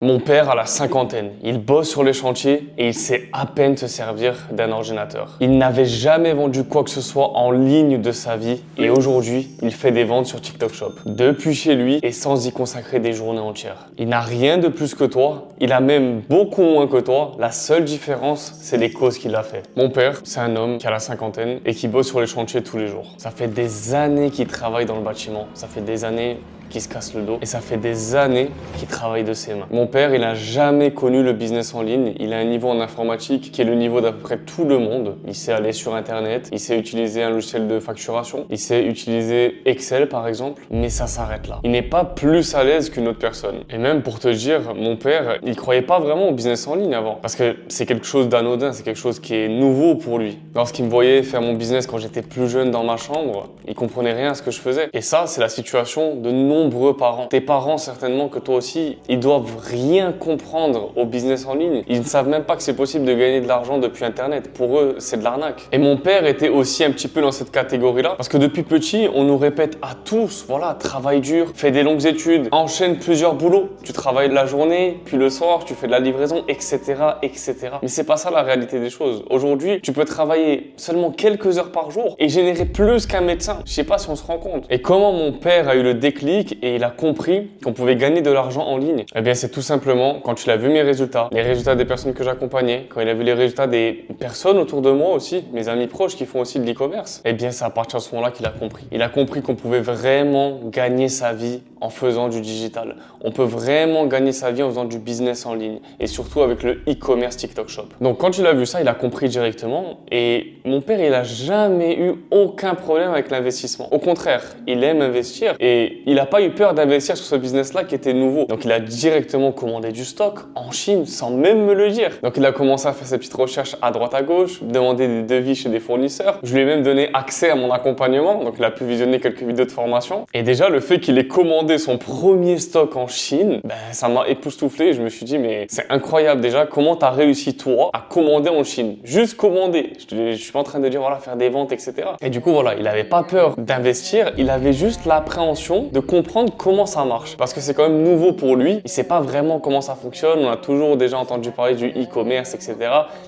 Mon père a la cinquantaine, il bosse sur les chantiers et il sait à peine se servir d'un ordinateur. Il n'avait jamais vendu quoi que ce soit en ligne de sa vie et aujourd'hui, il fait des ventes sur TikTok Shop. Depuis chez lui et sans y consacrer des journées entières. Il n'a rien de plus que toi, il a même beaucoup moins que toi. La seule différence, c'est les causes qu'il a fait. Mon père, c'est un homme qui a la cinquantaine et qui bosse sur les chantiers tous les jours. Ça fait des années qu'il travaille dans le bâtiment, ça fait des années qui se casse le dos et ça fait des années qu'il travaille de ses mains. Mon père, il n'a jamais connu le business en ligne. Il a un niveau en informatique qui est le niveau d'à peu près tout le monde. Il sait aller sur Internet, il sait utiliser un logiciel de facturation, il sait utiliser Excel par exemple, mais ça s'arrête là. Il n'est pas plus à l'aise qu'une autre personne. Et même pour te dire, mon père, il croyait pas vraiment au business en ligne avant parce que c'est quelque chose d'anodin, c'est quelque chose qui est nouveau pour lui. Lorsqu'il me voyait faire mon business quand j'étais plus jeune dans ma chambre, il comprenait rien à ce que je faisais. Et ça, c'est la situation de nombreux parents. Tes parents, certainement que toi aussi, ils doivent rien comprendre au business en ligne. Ils ne savent même pas que c'est possible de gagner de l'argent depuis Internet. Pour eux, c'est de l'arnaque. Et mon père était aussi un petit peu dans cette catégorie-là parce que depuis petit, on nous répète à tous, voilà, travaille dur, fais des longues études, enchaîne plusieurs boulots. Tu travailles la journée, puis le soir, tu fais de la livraison, etc., etc. Mais c'est pas ça la réalité des choses. Aujourd'hui, tu peux travailler seulement quelques heures par jour et générer plus qu'un médecin. Je sais pas si on se rend compte. Et comment mon père a eu le déclic et il a compris qu'on pouvait gagner de l'argent en ligne? Eh bien, c'est tout simplement quand il a vu mes résultats, les résultats des personnes que j'accompagnais, quand il a vu les résultats des personnes autour de moi aussi, mes amis proches qui font aussi de l'e-commerce. Eh bien, c'est à partir de ce moment-là qu'il a compris. Il a compris qu'on pouvait vraiment gagner sa vie en faisant du digital. On peut vraiment gagner sa vie en faisant du business en ligne et surtout avec le e-commerce TikTok Shop. Donc, quand il a vu ça, il a compris directement et mon père, il a jamais eu aucun problème avec l'investissement. Au contraire, il aime investir et il n'a pas eu peur d'investir sur ce business-là qui était nouveau. Donc, il a directement commandé du stock en Chine sans même me le dire. Donc, il a commencé à faire ses petites recherches à droite à gauche, demander des devis chez des fournisseurs. Je lui ai même donné accès à mon accompagnement. Donc, il a pu visionner quelques vidéos de formation. Et déjà, le fait qu'il ait commandé son premier stock en Chine, ça m'a époustouflé. Je me suis dit, mais c'est incroyable déjà comment tu as réussi toi à commander en Chine. Juste commander. Je suis pas en train de dire, voilà, faire des ventes, etc. Et du coup, voilà, il n'avait pas peur d'investir. Il avait juste l'appréhension de comprendre comment ça marche. Parce que c'est quand même nouveau pour lui. Il sait pas vraiment comment ça fonctionne. On a toujours déjà entendu parler du e-commerce, etc.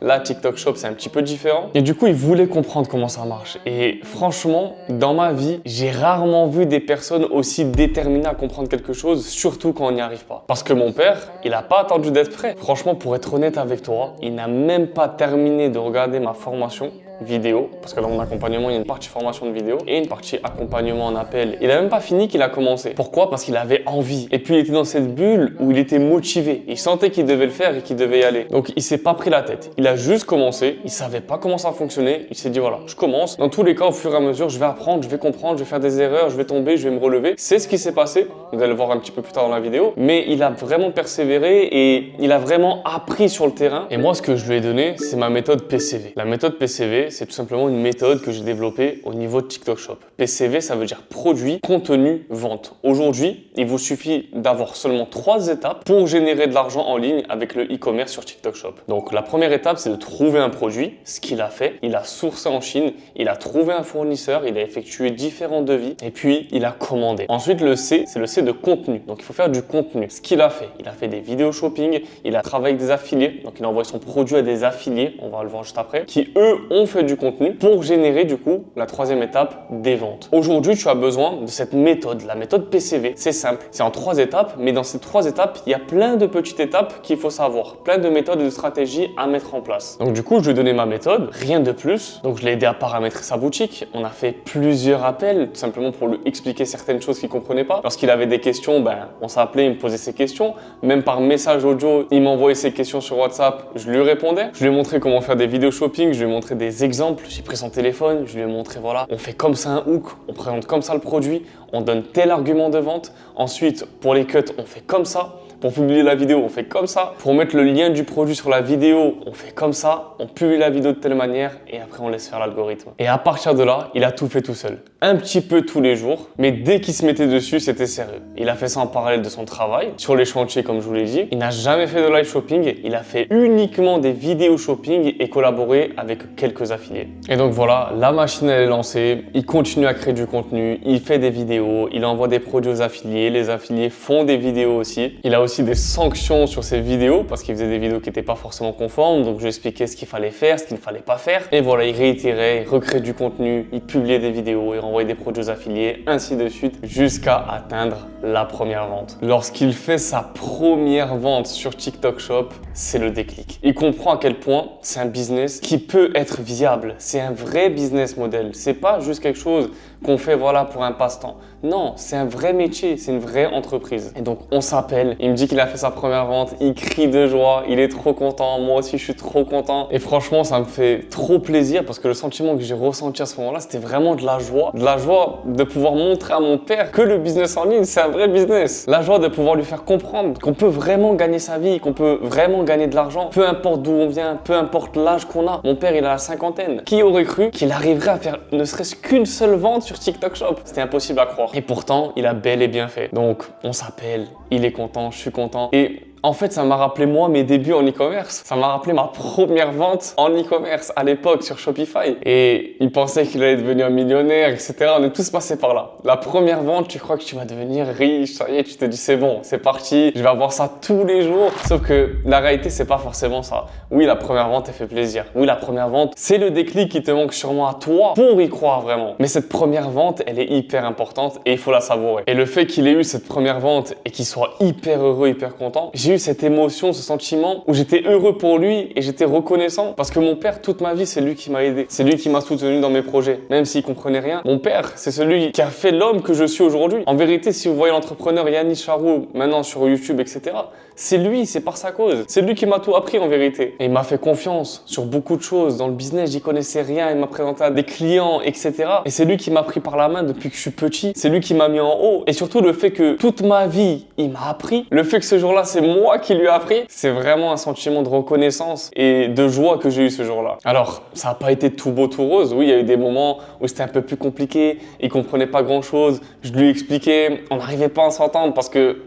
Là, TikTok Shop, c'est un petit peu différent. Et du coup, il voulait comprendre comment ça marche. Et franchement, dans ma vie, j'ai rarement vu des personnes aussi déterminées à comprendre quelque chose, surtout quand on n'y arrive pas. Parce que mon père, il n'a pas attendu d'être prêt. Franchement, pour être honnête avec toi, il n'a même pas terminé de regarder ma formation vidéo, parce que dans mon accompagnement, il y a une partie formation de vidéo et une partie accompagnement en appel. Il n'a même pas fini qu'il a commencé. Pourquoi? Parce qu'il avait envie. Et puis, il était dans cette bulle où il était motivé. Il sentait qu'il devait le faire et qu'il devait y aller. Donc, il s'est pas pris la tête. Il a juste commencé. Il savait pas comment ça fonctionnait. Il s'est dit, voilà, je commence. Dans tous les cas, au fur et à mesure, je vais apprendre, je vais comprendre, je vais faire des erreurs, je vais tomber, je vais me relever. C'est ce qui s'est passé. Vous allez le voir un petit peu plus tard dans la vidéo. Mais il a vraiment persévéré et il a vraiment appris sur le terrain. Et moi, ce que je lui ai donné, c'est ma méthode PCV. La méthode PCV, c'est tout simplement une méthode que j'ai développée au niveau de TikTok Shop. PCV, ça veut dire produit, contenu, vente. Aujourd'hui, il vous suffit d'avoir seulement 3 étapes pour générer de l'argent en ligne avec le e-commerce sur TikTok Shop. Donc, la première étape, c'est de trouver un produit. Ce qu'il a fait, il a sourcé en Chine, il a trouvé un fournisseur, il a effectué différents devis et puis il a commandé. Ensuite, le C, c'est le C de contenu. Donc, il faut faire du contenu. Ce qu'il a fait, il a fait des vidéos shopping, il a travaillé avec des affiliés. Donc, il a envoyé son produit à des affiliés, on va le voir juste après, qui eux ont fait du contenu pour générer du coup la troisième étape des ventes. Aujourd'hui, tu as besoin de cette méthode, la méthode PCV. C'est simple, c'est en 3 étapes, mais dans ces 3 étapes, il y a plein de petites étapes qu'il faut savoir, plein de méthodes et de stratégies à mettre en place. Donc du coup, je lui ai donné ma méthode, rien de plus. Donc je l'ai aidé à paramétrer sa boutique. On a fait plusieurs appels, tout simplement pour lui expliquer certaines choses qu'il comprenait pas. Lorsqu'il avait des questions, on s'appelait, il me posait ses questions. Même par message audio, il m'envoyait ses questions sur WhatsApp, je lui répondais. Je lui ai montré comment faire des vidéos shopping, je lui ai montré des exemples. J'ai pris son téléphone, je lui ai montré, voilà, on fait comme ça un hook, on présente comme ça le produit, on donne tel argument de vente. Ensuite, pour les cuts, on fait comme ça. Pour publier la vidéo, on fait comme ça. Pour mettre le lien du produit sur la vidéo, on fait comme ça. On publie la vidéo de telle manière et après on laisse faire l'algorithme. Et à partir de là, il a tout fait tout seul. Un petit peu tous les jours, mais dès qu'il se mettait dessus, c'était sérieux. Il a fait ça en parallèle de son travail, sur les chantiers comme je vous l'ai dit. Il n'a jamais fait de live shopping, il a fait uniquement des vidéos shopping et collaboré avec quelques affiliés. affiliés. Et donc voilà, la machine elle est lancée, il continue à créer du contenu, il fait des vidéos, il envoie des produits aux affiliés, les affiliés font des vidéos aussi. Il a aussi des sanctions sur ses vidéos parce qu'il faisait des vidéos qui n'étaient pas forcément conformes, donc je lui expliquais ce qu'il fallait faire, ce qu'il ne fallait pas faire. Et voilà, il réitérait, il recrée du contenu, il publiait des vidéos, il renvoyait des produits aux affiliés, ainsi de suite, jusqu'à atteindre la première vente. Lorsqu'il fait sa première vente sur TikTok Shop, c'est le déclic. Il comprend à quel point c'est un business qui peut être viable. C'est un vrai business model. C'est pas juste quelque chose qu'on fait voilà pour un passe-temps. Non, c'est un vrai métier, c'est une vraie entreprise. Et donc on s'appelle, il me dit qu'il a fait sa première vente, il crie de joie, il est trop content, moi aussi je suis trop content. Et franchement, ça me fait trop plaisir parce que le sentiment que j'ai ressenti à ce moment-là, c'était vraiment de la joie. De la joie de pouvoir montrer à mon père que le business en ligne, c'est un vrai business. La joie de pouvoir lui faire comprendre qu'on peut vraiment gagner sa vie, qu'on peut vraiment gagner de l'argent, peu importe d'où on vient, peu importe l'âge qu'on a. Mon père, il a la cinquantaine. Qui aurait cru qu'il arriverait à faire ne serait-ce qu'une seule vente sur TikTok Shop? C'était impossible à croire. Et pourtant, il a bel et bien fait. Donc, on s'appelle, il est content, je suis content. Et en fait, ça m'a rappelé moi mes débuts en e-commerce. Ça m'a rappelé ma première vente en e-commerce à l'époque sur Shopify. Et il pensait qu'il allait devenir millionnaire, etc. On est tous passés par là. La première vente, tu crois que tu vas devenir riche, ça y est, tu te dis c'est bon, c'est parti, je vais avoir ça tous les jours. Sauf que la réalité, c'est pas forcément ça. Oui, la première vente, elle fait plaisir. Oui, la première vente, c'est le déclic qui te manque sûrement à toi pour y croire vraiment. Mais cette première vente, elle est hyper importante et il faut la savourer. Et le fait qu'il ait eu cette première vente et qu'il soit hyper heureux, hyper content, j'ai eu cette émotion, ce sentiment où j'étais heureux pour lui et j'étais reconnaissant parce que mon père, toute ma vie, c'est lui qui m'a aidé. C'est lui qui m'a soutenu dans mes projets, même s'il comprenait rien. Mon père, c'est celui qui a fait l'homme que je suis aujourd'hui. En vérité, si vous voyez l'entrepreneur Yannis Charroux maintenant sur YouTube, etc., c'est lui, c'est par sa cause. C'est lui qui m'a tout appris en vérité. Et il m'a fait confiance sur beaucoup de choses. Dans le business, j'y connaissais rien. Il m'a présenté à des clients, etc. Et c'est lui qui m'a pris par la main depuis que je suis petit. C'est lui qui m'a mis en haut. Et surtout, le fait que toute ma vie, il m'a appris. Le fait que ce jour-là, c'est moi qui lui ai appris. C'est vraiment un sentiment de reconnaissance et de joie que j'ai eu ce jour-là. Alors, ça n'a pas été tout beau, tout rose. Oui, il y a eu des moments où c'était un peu plus compliqué. Il comprenait pas grand-chose. Je lui expliquais. On n'arrivait pas à s'entendre parce que,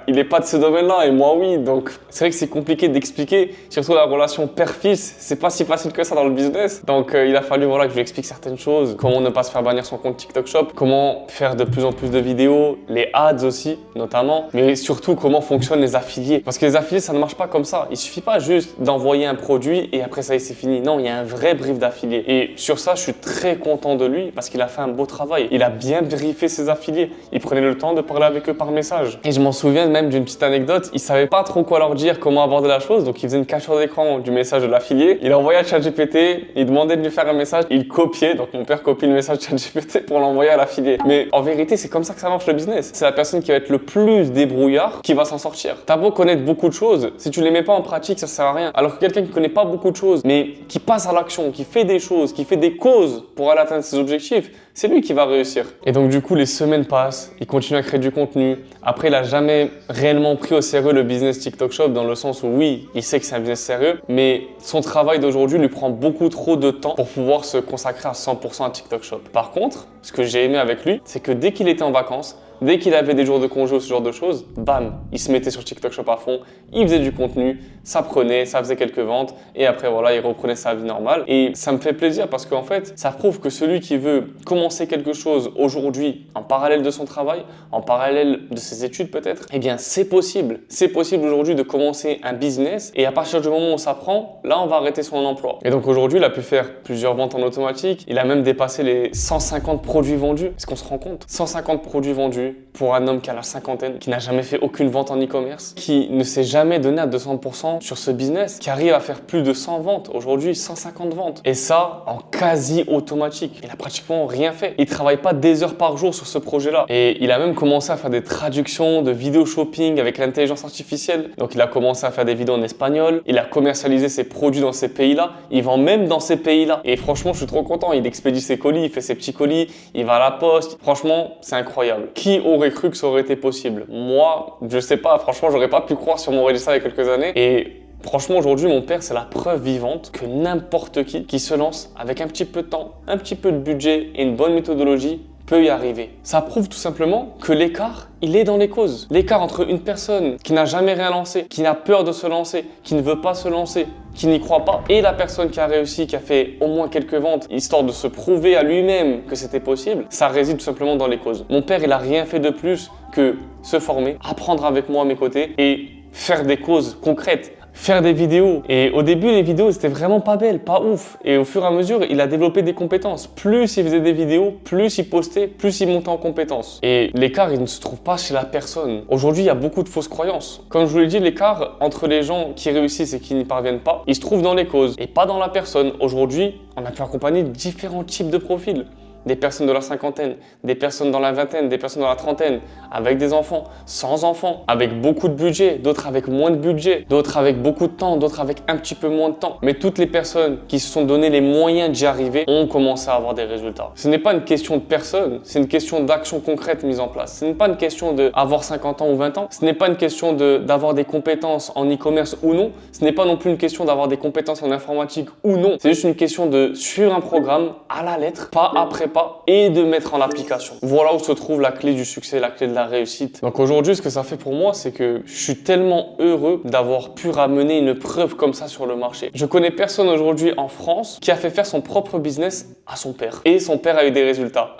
il n'est pas de ce domaine-là et moi, oui. Donc, c'est vrai que c'est compliqué d'expliquer. Surtout la relation père-fils. C'est pas si facile que ça dans le business. Donc, il a fallu que je lui explique certaines choses. Comment ne pas se faire bannir son compte TikTok Shop. Comment faire de plus en plus de vidéos. Les ads aussi, notamment. Mais surtout, comment fonctionnent les affiliés. Parce que les affiliés, ça ne marche pas comme ça. Il suffit pas juste d'envoyer un produit et après ça y est, c'est fini. Non, il y a un vrai brief d'affilié. Et sur ça, je suis très content de lui parce qu'il a fait un beau travail. Il a bien briefé ses affiliés. Il prenait le temps de parler avec eux par message. Et je m'en souviens même d'une petite anecdote. Il savait pas trop quoi leur dire, comment aborder la chose. Donc, il faisait une capture d'écran du message de l'affilié. Il envoyait à ChatGPT. Il demandait de lui faire un message. Il copiait. Donc, mon père copie le message de ChatGPT pour l'envoyer à l'affilié. Mais en vérité, c'est comme ça que ça marche le business. C'est la personne qui va être le plus débrouillard qui va s'en sortir. T'as beau connaître beaucoup de choses, si tu les mets pas en pratique, ça sert à rien. Alors que quelqu'un qui connaît pas beaucoup de choses, mais qui passe à l'action, qui fait des choses, qui fait des causes pour aller atteindre ses objectifs, c'est lui qui va réussir. Et donc du coup, les semaines passent, il continue à créer du contenu. Après, il a jamais réellement pris au sérieux le business TikTok Shop dans le sens où oui, il sait que c'est un business sérieux, mais son travail d'aujourd'hui lui prend beaucoup trop de temps pour pouvoir se consacrer à 100% à TikTok Shop. Par contre, ce que j'ai aimé avec lui, c'est que dès qu'il était en vacances, dès qu'il avait des jours de congé ou ce genre de choses, bam, il se mettait sur TikTok Shop à fond, il faisait du contenu, ça prenait, ça faisait quelques ventes et après voilà, il reprenait sa vie normale. Et ça me fait plaisir parce qu'en fait, ça prouve que celui qui veut commencer quelque chose aujourd'hui en parallèle de son travail, en parallèle de ses études peut-être, eh bien c'est possible. C'est possible aujourd'hui de commencer un business et à partir du moment où ça prend, là on va arrêter son emploi. Et donc aujourd'hui, il a pu faire plusieurs ventes en automatique, il a même dépassé les 150 produits vendus. Est-ce qu'on se rend compte? 150 produits vendus pour un homme qui a la cinquantaine, qui n'a jamais fait aucune vente en e-commerce, qui ne s'est jamais donné à 200% sur ce business, qui arrive à faire plus de 100 ventes, aujourd'hui 150 ventes. Et ça, en quasi automatique. Il a pratiquement rien fait. Il travaille pas des heures par jour sur ce projet-là. Et il a même commencé à faire des traductions de vidéos shopping avec l'intelligence artificielle. Donc il a commencé à faire des vidéos en espagnol, il a commercialisé ses produits dans ces pays-là, il vend même dans ces pays-là. Et franchement, je suis trop content. Il expédie ses colis, il fait ses petits colis, il va à la poste. Franchement, c'est incroyable. Qui aurait cru que ça aurait été possible? Moi, je sais pas, franchement, j'aurais pas pu croire si on m'aurait dit ça il y a quelques années. Et franchement, aujourd'hui, mon père, c'est la preuve vivante que n'importe qui se lance avec un petit peu de temps, un petit peu de budget et une bonne méthodologie peut y arriver. Ça prouve tout simplement que l'écart, il est dans les causes. L'écart entre une personne qui n'a jamais rien lancé, qui n'a peur de se lancer, qui ne veut pas se lancer, qui n'y croit pas, et la personne qui a réussi, qui a fait au moins quelques ventes, histoire de se prouver à lui-même que c'était possible, ça réside tout simplement dans les causes. Mon père, il n'a rien fait de plus que se former, apprendre avec moi à mes côtés et faire des causes concrètes. Faire des vidéos. Et au début, les vidéos, c'était vraiment pas belles, pas ouf. Et au fur et à mesure, il a développé des compétences. Plus il faisait des vidéos, plus il postait, plus il montait en compétences. Et l'écart, il ne se trouve pas chez la personne. Aujourd'hui, il y a beaucoup de fausses croyances. Comme je vous l'ai dit, l'écart entre les gens qui réussissent et qui n'y parviennent pas, il se trouve dans les causes et pas dans la personne. Aujourd'hui, on a pu accompagner différents types de profils. Des personnes de la cinquantaine, des personnes dans la vingtaine, des personnes dans la trentaine, avec des enfants, sans enfants, avec beaucoup de budget, d'autres avec moins de budget, d'autres avec beaucoup de temps, d'autres avec un petit peu moins de temps. Mais toutes les personnes qui se sont donné les moyens d'y arriver ont commencé à avoir des résultats. Ce n'est pas une question de personne, c'est une question d'action concrète mise en place. Ce n'est pas une question d'avoir 50 ans ou 20 ans, ce n'est pas une question d'avoir des compétences en e-commerce ou non, ce n'est pas non plus une question d'avoir des compétences en informatique ou non. C'est juste une question de suivre un programme à la lettre, pas après pas, et de mettre en application. Voilà où se trouve la clé du succès, la clé de la réussite. Donc aujourd'hui, ce que ça fait pour moi, c'est que je suis tellement heureux d'avoir pu ramener une preuve comme ça sur le marché. Je connais personne aujourd'hui en France qui a fait faire son propre business à son père. Et son père a eu des résultats.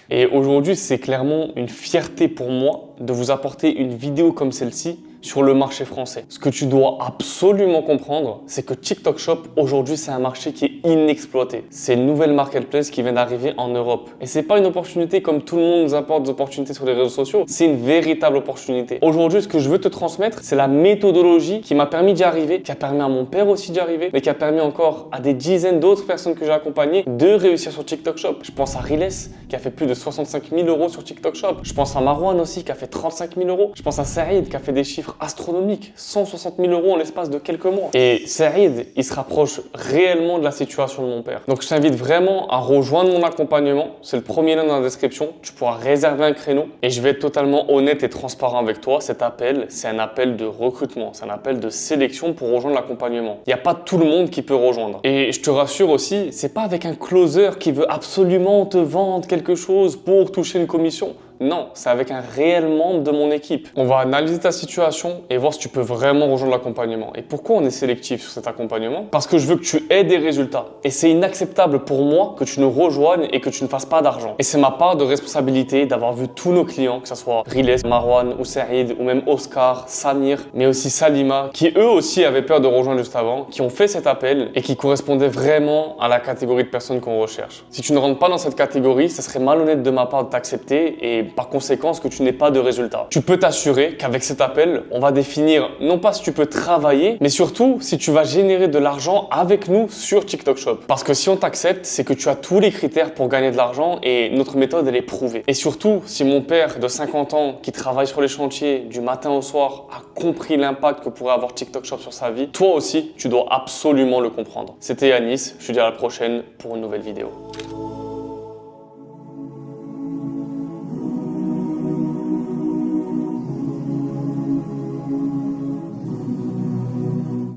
Et aujourd'hui, c'est clairement une fierté pour moi de vous apporter une vidéo comme celle-ci sur le marché français. Ce que tu dois absolument comprendre, c'est que TikTok Shop, aujourd'hui, c'est un marché qui est inexploité. C'est une nouvelle marketplace qui vient d'arriver en Europe. Et c'est pas une opportunité comme tout le monde nous apporte des opportunités sur les réseaux sociaux. C'est une véritable opportunité. Aujourd'hui, ce que je veux te transmettre, c'est la méthodologie qui m'a permis d'y arriver, qui a permis à mon père aussi d'y arriver, mais qui a permis encore à des dizaines d'autres personnes que j'ai accompagnées de réussir sur TikTok Shop. Je pense à Riles, qui a fait plus de 65 000 € sur TikTok Shop. Je pense à Marwan aussi, qui a fait 35 000 €. Je pense à Saïd, qui a fait des chiffres astronomiques, 160 000 € en l'espace de quelques mois. Et Saïd, il se rapproche réellement de la situation de mon père. Donc je t'invite vraiment à rejoindre mon accompagnement. C'est le premier lien dans la description. Tu pourras réserver un créneau et je vais être totalement honnête et transparent avec toi. Cet appel, c'est un appel de recrutement, c'est un appel de sélection pour rejoindre l'accompagnement. Il n'y a pas tout le monde qui peut rejoindre. Et je te rassure aussi, c'est pas avec un closer qui veut absolument te vendre quelque chose pour toucher une commission. Non, c'est avec un réel membre de mon équipe. On va analyser ta situation et voir si tu peux vraiment rejoindre l'accompagnement. Et pourquoi on est sélectif sur cet accompagnement? Parce que je veux que tu aies des résultats. Et c'est inacceptable pour moi que tu nous rejoignes et que tu ne fasses pas d'argent. Et c'est ma part de responsabilité d'avoir vu tous nos clients, que ce soit Riles, Marwan ou Saïd, ou même Oscar, Samir, mais aussi Salima, qui eux aussi avaient peur de rejoindre juste avant, qui ont fait cet appel et qui correspondaient vraiment à la catégorie de personnes qu'on recherche. Si tu ne rentres pas dans cette catégorie, ça serait malhonnête de ma part de t'accepter et par conséquent que tu n'aies pas de résultats. Tu peux t'assurer qu'avec cet appel, on va définir non pas si tu peux travailler, mais surtout si tu vas générer de l'argent avec nous sur TikTok Shop. Parce que si on t'accepte, c'est que tu as tous les critères pour gagner de l'argent et notre méthode, elle est prouvée. Et surtout, si mon père de 50 ans qui travaille sur les chantiers du matin au soir a compris l'impact que pourrait avoir TikTok Shop sur sa vie, toi aussi, tu dois absolument le comprendre. C'était Yanis, je te dis à la prochaine pour une nouvelle vidéo.